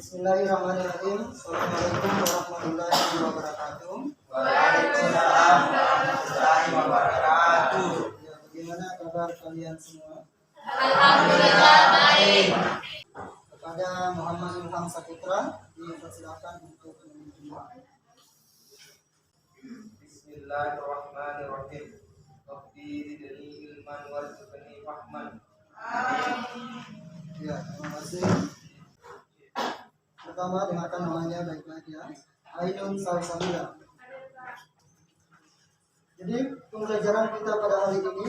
Bismillahirrahmanirrahim. Assalamualaikum warahmatullahi wabarakatuh. Waalaikumsalam warahmatullahi wabarakatuh. Ya, bagaimana kabar kalian semua? Alhamdulillah baik. Kepada Muhammad Ilham Saputra dipersilakan untuk memimpin doa. Bismillahirrahmanirrahim. Rabbi zidni ilman warzuqni fahman. Ya, terima kasih. Pertama, dengarkan namanya baik-baik ya. Ainun Salsabila. Jadi pembelajaran kita pada hari ini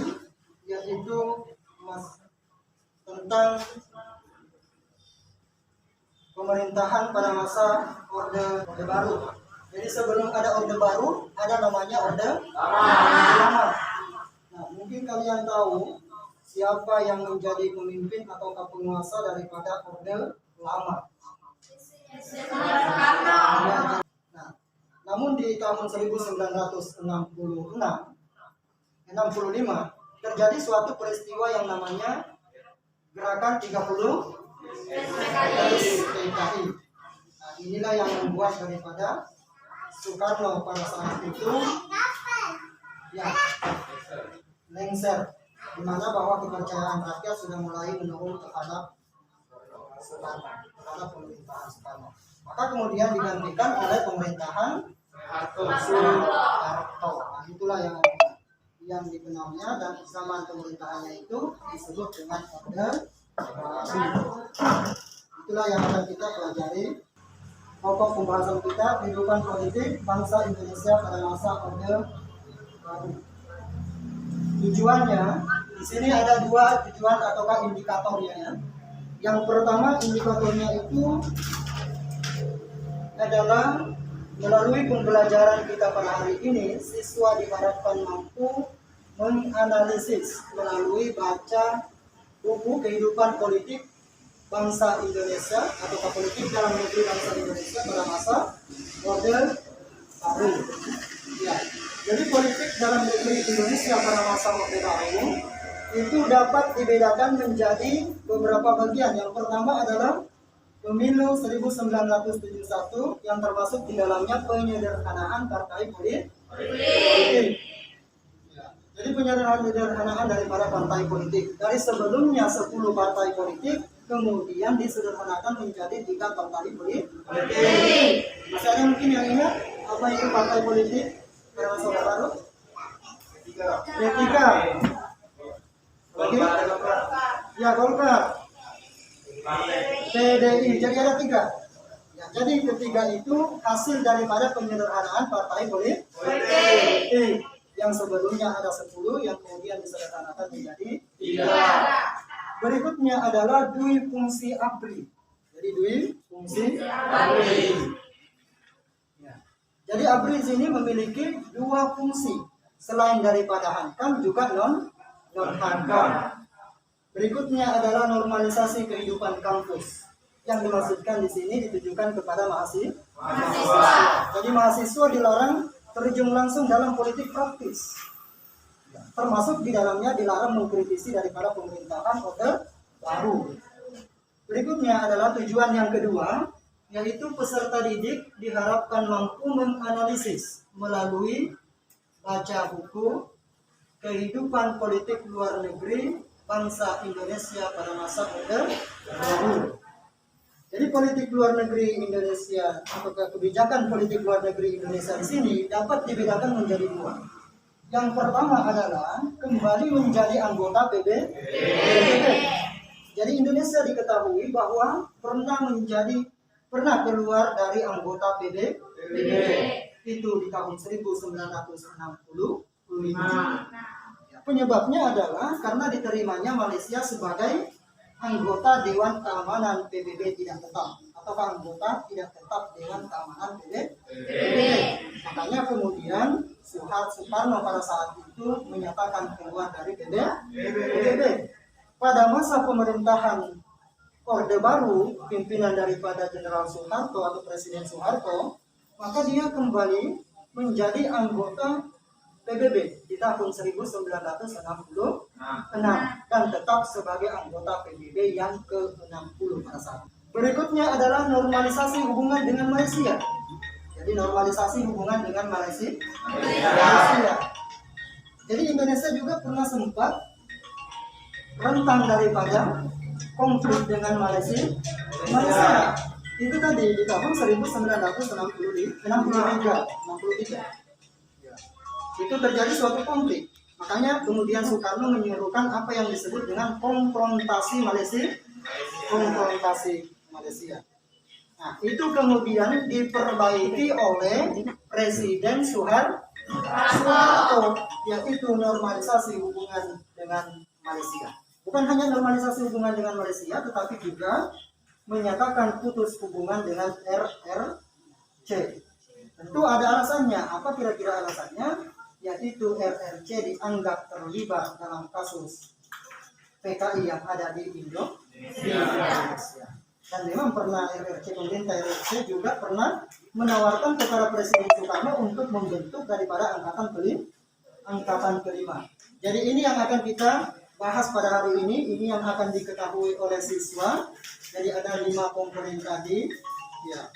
yaitu tentang pemerintahan pada masa orde baru. Jadi sebelum ada orde baru, ada namanya orde lama. Nah, mungkin kalian tahu siapa yang menjadi pemimpin atau penguasa daripada orde lama. Nah, namun di tahun 1965 terjadi suatu peristiwa yang namanya Gerakan 30 PKI. Nah, inilah yang membuat daripada Soekarno pada saat itu ya lengser, di mana bahwa kepercayaan rakyat sudah mulai menurun terhadap Soekarno, terhadap pemerintahan Soekarno. Maka kemudian digantikan oleh pemerintahan Soeharto. Nah, itulah yang dikenalnya, dan zaman pemerintahannya itu disebut dengan orde baru. Itulah yang akan kita pelajari. Pokok pembahasan kita kehidupan politik bangsa Indonesia pada masa orde baru. Tujuannya di sini ada dua tujuan ataukah indikatornya ya. Yang pertama indikatornya itu adalah melalui pembelajaran kita pada hari ini, siswa diharapkan mampu menganalisis melalui baca buku kehidupan politik bangsa Indonesia atau politik dalam negeri bangsa Indonesia pada masa orde baru. Ya, jadi politik dalam negeri Indonesia pada masa orde baru itu dapat dibedakan menjadi beberapa bagian. Yang pertama adalah Pemilu 1971 yang termasuk di dalamnya penyederhanaan partai politik. Ya. Jadi penyederhanaan daripada partai politik. Dari sebelumnya 10 partai politik, kemudian disederhanakan menjadi 3 partai politik. Masih ada mungkin yang ingat apa itu partai politik pada masa orde baru? P3. Oke. Ya, Golkar. PDI, jadi ada 3 ya, jadi ketiga itu hasil daripada penyederhanaan partai politik yang sebelumnya ada 10 yang kemudian disederhanakan menjadi 3. Berikutnya adalah dui fungsi ABRI. Jadi dui fungsi ABRI ya. Jadi ABRI di sini memiliki 2 fungsi selain daripada hankam juga non-hankam. Berikutnya adalah normalisasi kehidupan kampus. Yang dimaksudkan di sini ditujukan kepada mahasiswa. Jadi mahasiswa dilarang terjun langsung dalam politik praktis. Termasuk di dalamnya dilarang mengkritisi daripada pemerintahan orde baru. Berikutnya adalah tujuan yang kedua, yaitu peserta didik diharapkan mampu menganalisis melalui baca buku kehidupan politik luar negeri bangsa Indonesia pada masa orde baru. Jadi politik luar negeri Indonesia atau kebijakan politik luar negeri Indonesia di sini dapat dibedakan menjadi 2. Yang pertama adalah kembali menjadi anggota PBB. Jadi Indonesia diketahui bahwa pernah keluar dari anggota PBB itu di tahun 1965. Penyebabnya adalah karena diterimanya Malaysia sebagai anggota Dewan Keamanan PBB tidak tetap atau anggota tidak tetap Dewan Keamanan PBB. Makanya kemudian Soekarno pada saat itu menyatakan keluar dari PBB. Pada masa pemerintahan orde baru, pimpinan daripada Jenderal Soeharto atau Presiden Soeharto, maka dia kembali menjadi anggota PBB di tahun 1966 dan tetap sebagai anggota PBB yang ke-60 pada saat itu. Berikutnya adalah normalisasi hubungan dengan Malaysia. Jadi normalisasi hubungan dengan Malaysia. Jadi Indonesia juga pernah sempat rentan daripada konflik dengan Malaysia. Itu tadi di tahun 1963. Itu terjadi suatu konflik. Makanya kemudian Soekarno menyuruhkan apa yang disebut dengan konfrontasi Malaysia. Nah, itu kemudian diperbaiki oleh Presiden Soeharto, yaitu normalisasi hubungan dengan Malaysia. Bukan hanya normalisasi hubungan dengan Malaysia, tetapi juga menyatakan putus hubungan dengan RRC. Tentu ada alasannya. Apa kira-kira alasannya? Yaitu RRC dianggap terlibat dalam kasus PKI yang ada di Indonesia. Dan memang pernah pemerintah RRC juga pernah menawarkan kepada Presiden Soekarno untuk membentuk daripada angkatan kelima. Jadi ini yang akan kita bahas pada hari ini yang akan diketahui oleh siswa. Jadi ada 5 komponen tadi. Ya.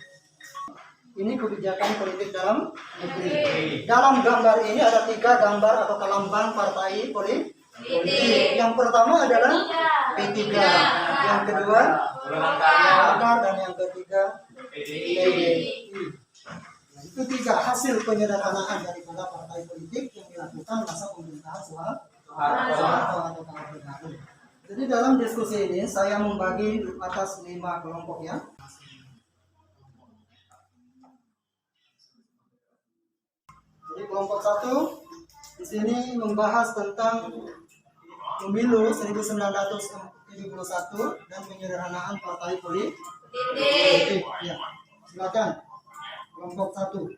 Ini kebijakan politik dalam negeri. Dalam gambar ini ada 3 gambar atau lambang partai politik. Yang pertama adalah P3, yang kedua Golkar, dan yang ketiga PDI. Itu 3 hasil penyederhanaan daripada partai politik yang dilakukan masa pemerintahan Soeharto. Jadi dalam diskusi ini saya membagi atas 5 kelompok ya. Jadi kelompok 1 di sini membahas tentang pemilu 1971 dan penyederhanaan partai politik. Ya, silakan kelompok 1.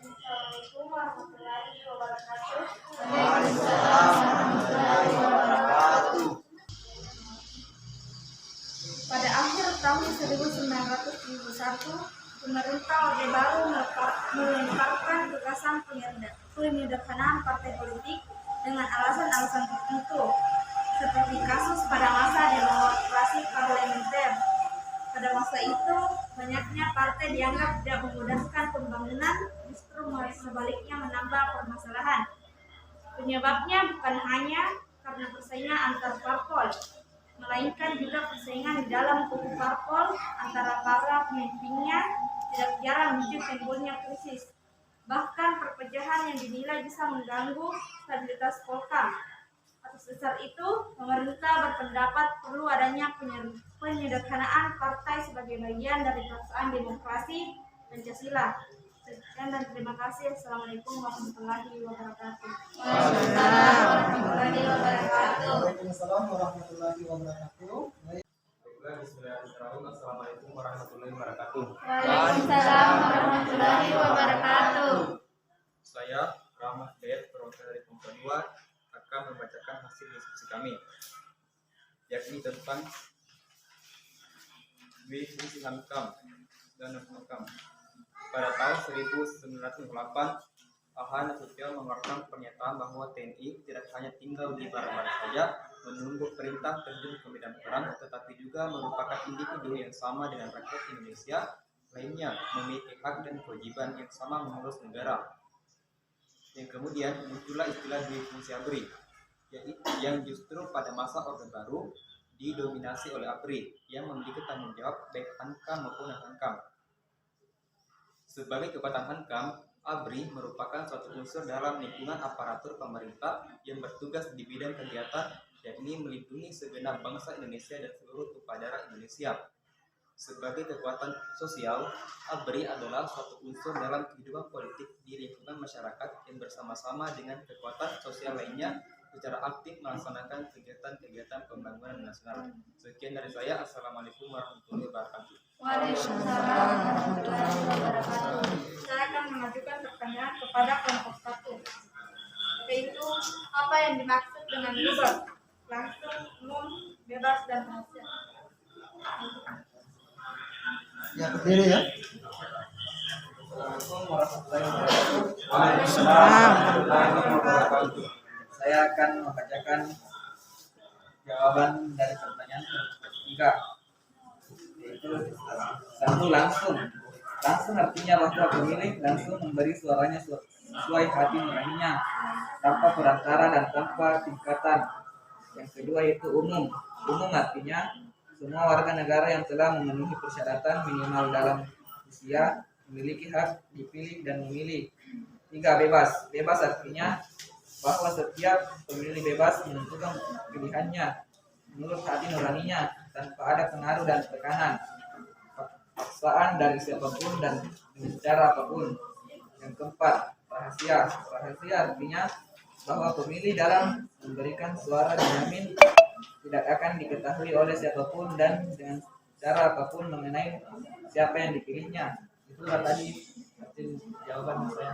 Assalamualaikum warahmatullahi wabarakatuh. Pada akhir tahun 1971, pemerintah Orde Baru melemparkan gagasan penyederhanaan partai politik dengan alasan-alasan tertentu, seperti kasus pada masa demokrasi parlementer. Pada masa itu, banyaknya partai dianggap tidak memudahkan pembangunan, justru sebaliknya menambah permasalahan. Penyebabnya bukan hanya karena persaingan antar parpol, melainkan juga persaingan di dalam kubu parpol antara para pemimpinnya tidak jarang memicu timbulnya krisis. Bahkan perpecahan yang dinilai bisa mengganggu stabilitas Polkam. Atas dasar itu, pemerintah berpendapat perlu adanya penyederhanaan partai sebagai bagian dari pelaksanaan demokrasi Pancasila. Sekian dan terima kasih. Assalamualaikum warahmatullahi wabarakatuh. Waalaikumsalam warahmatullahi wabarakatuh. Assalamualaikum warahmatullahi wabarakatuh. Waalaikumsalam warahmatullahi wabarakatuh. Saya Rahmat Dayat, perwakilan dari kelompok 2, akan membacakan hasil diskusi kami, yakni tentang fungsi Hankam dan Hankam. Pada tahun 1998, Ahmad Nasution mengeluarkan pernyataan bahwa TNI tidak hanya tinggal di barang-barang saja menunggu perintah terjun ke medan perang, tetapi juga merupakan individu yang sama dengan rakyat Indonesia lainnya, memiliki hak dan kewajiban yang sama mengurus negara. Yang kemudian muncullah istilah dui fungsi ABRI, yaitu yang justru pada masa Orde Baru didominasi oleh ABRI yang memiliki tanggung jawab baik Hankam maupun Hankam. Sebagai kekuatan Hankam, ABRI merupakan suatu unsur dalam lingkungan aparatur pemerintah yang bertugas di bidang kegiatan, yakni melindungi segenap bangsa Indonesia dan seluruh tumpah darah Indonesia. Sebagai kekuatan sosial, ABRI adalah suatu unsur dalam kehidupan politik di lingkungan masyarakat yang bersama-sama dengan kekuatan sosial lainnya secara aktif melaksanakan kegiatan-kegiatan pembangunan nasional. Sekian dari saya. Assalamualaikum warahmatullahi wabarakatuh. Waalaikumsalam warahmatullahi wabarakatuh. Saya akan mengajukan pertanyaan kepada kelompok 1, yaitu apa yang dimaksud dengan bebas, langsung, umum, bebas, dan rahasia. Ya, berdiri ya. Assalamualaikum warahmatullahi wabarakatuh. Waalaikumsalam warahmatullahi wabarakatuh. Saya akan membacakan jawaban dari pertanyaan ketiga, yaitu satu, langsung. Langsung artinya bahwa pemilih langsung memberi suaranya sesuai hati nuraninya, tanpa perantara dan tanpa tingkatan. Yang kedua yaitu umum. Umum artinya semua warga negara yang telah memenuhi persyaratan minimal dalam usia memiliki hak dipilih dan memilih. Tiga, bebas. Bebas artinya bahwa setiap pemilih bebas menentukan pilihannya menurut hati nuraninya tanpa ada pengaruh dan tekanan, paksaan dari siapapun dan dengan cara apapun. Yang keempat, rahasia. Rahasia artinya bahwa pemilih dalam memberikan suara dijamin tidak akan diketahui oleh siapapun dan dengan cara apapun mengenai siapa yang dipilihnya. Itulah tadi hasil jawaban saya.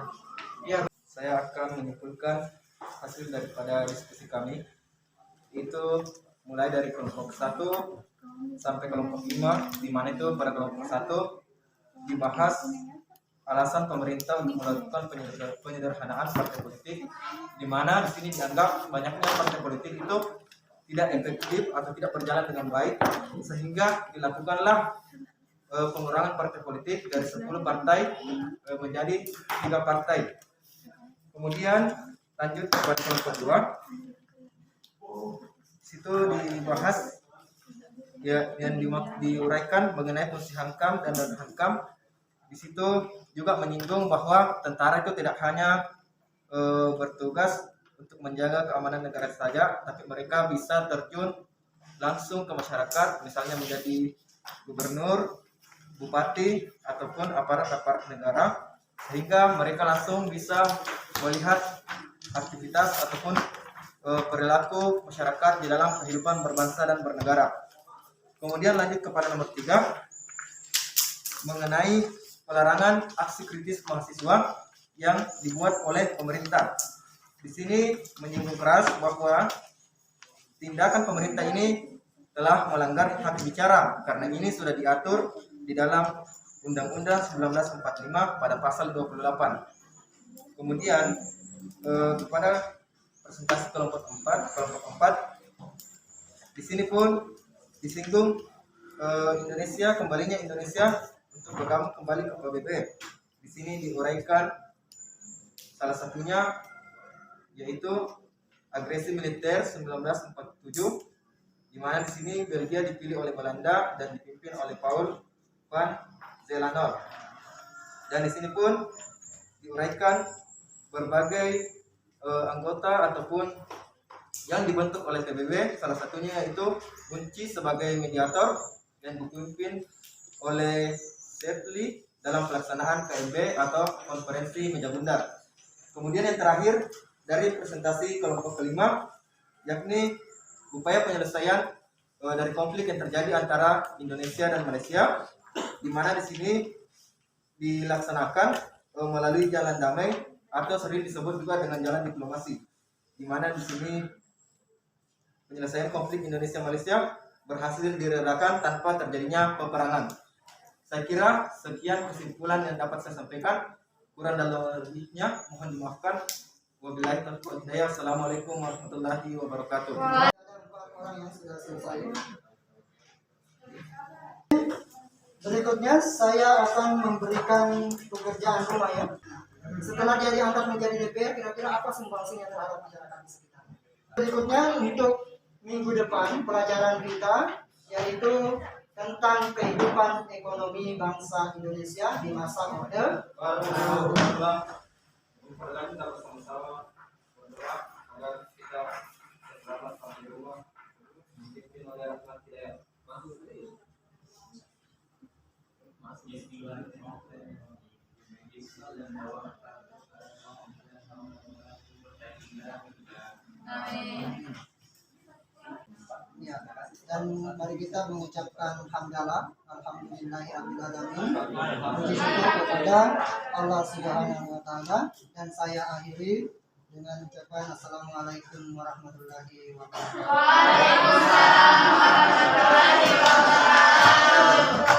Ya, saya akan menyimpulkan hasil daripada diskusi kami. Itu mulai dari kelompok 1 sampai kelompok 5, di mana itu pada kelompok 1 dibahas alasan pemerintah untuk melakukan penyederhanaan partai politik, di mana di sini dianggap banyaknya partai politik itu tidak efektif atau tidak berjalan dengan baik, sehingga dilakukanlah pengurangan partai politik dari 10 partai menjadi 3 partai. Kemudian lanjut kepada kelompok 2. Situ dibahas yang diuraikan mengenai fungsi Hankam dan Hankam. Di situ juga menyinggung bahwa tentara itu tidak hanya bertugas untuk menjaga keamanan negara saja, tapi mereka bisa terjun langsung ke masyarakat, misalnya menjadi gubernur, bupati, ataupun aparat-aparat negara, sehingga mereka langsung bisa melihat aktivitas ataupun perilaku masyarakat di dalam kehidupan berbangsa dan bernegara. Kemudian lanjut kepada nomor 3, mengenai pelarangan aksi kritis mahasiswa yang dibuat oleh pemerintah. Di sini menyinggung keras bahwa tindakan pemerintah ini telah melanggar hak bicara, karena ini sudah diatur di dalam Undang-Undang 1945 pada pasal 28. Kemudian kepada presentasi kelompok 4, di sini pun disinggung kembalinya Indonesia untuk bergabung kembali ke PBB. Di sini diuraikan salah satunya yaitu agresi militer 1947, di mana di sini Belgia dipilih oleh Belanda dan dipimpin oleh Paul van Zeelanor. Dan di sini pun diuraikan berbagai anggota ataupun yang dibentuk oleh PBB, salah satunya yaitu Unci sebagai mediator dan dipimpin oleh Setli dalam pelaksanaan KMB atau konferensi meja bundar. Kemudian yang terakhir dari presentasi kelompok kelima, yakni upaya penyelesaian dari konflik yang terjadi antara Indonesia dan Malaysia, di mana di sini dilaksanakan melalui jalan damai atau sering disebut juga dengan jalan diplomasi, di mana di sini penyelesaian konflik Indonesia-Malaysia berhasil diredakan tanpa terjadinya peperangan. Saya kira sekian kesimpulan yang dapat saya sampaikan. Kurang dan lebihnya mohon dimaafkan. Wabillahi taufiq wal hidayah. Assalamualaikum warahmatullahi wabarakatuh. Ada 4 orang yang sudah selesai. Berikutnya saya akan memberikan pekerjaan rumah ya. Setelah dia diangkat menjadi DPR, kira-kira apa sumbangsinya terhadap masyarakat di sekitar. Berikutnya untuk minggu depan pelajaran kita yaitu tentang kehidupan ekonomi bangsa Indonesia di masa Orde Baru. Bersama-sama berdoa agar kita selamat sampai di rumah, dipimpin oleh Rahmat Hidayat. Ya, dan mari kita mengucapkan hamdalah, alhamdulillahirobbilalamin, puji syukur kepada Allah Subhanahu wa taala, dan saya akhiri dengan ucapan assalamualaikum warahmatullahi wabarakatuh. Waalaikumsalam warahmatullahi wabarakatuh.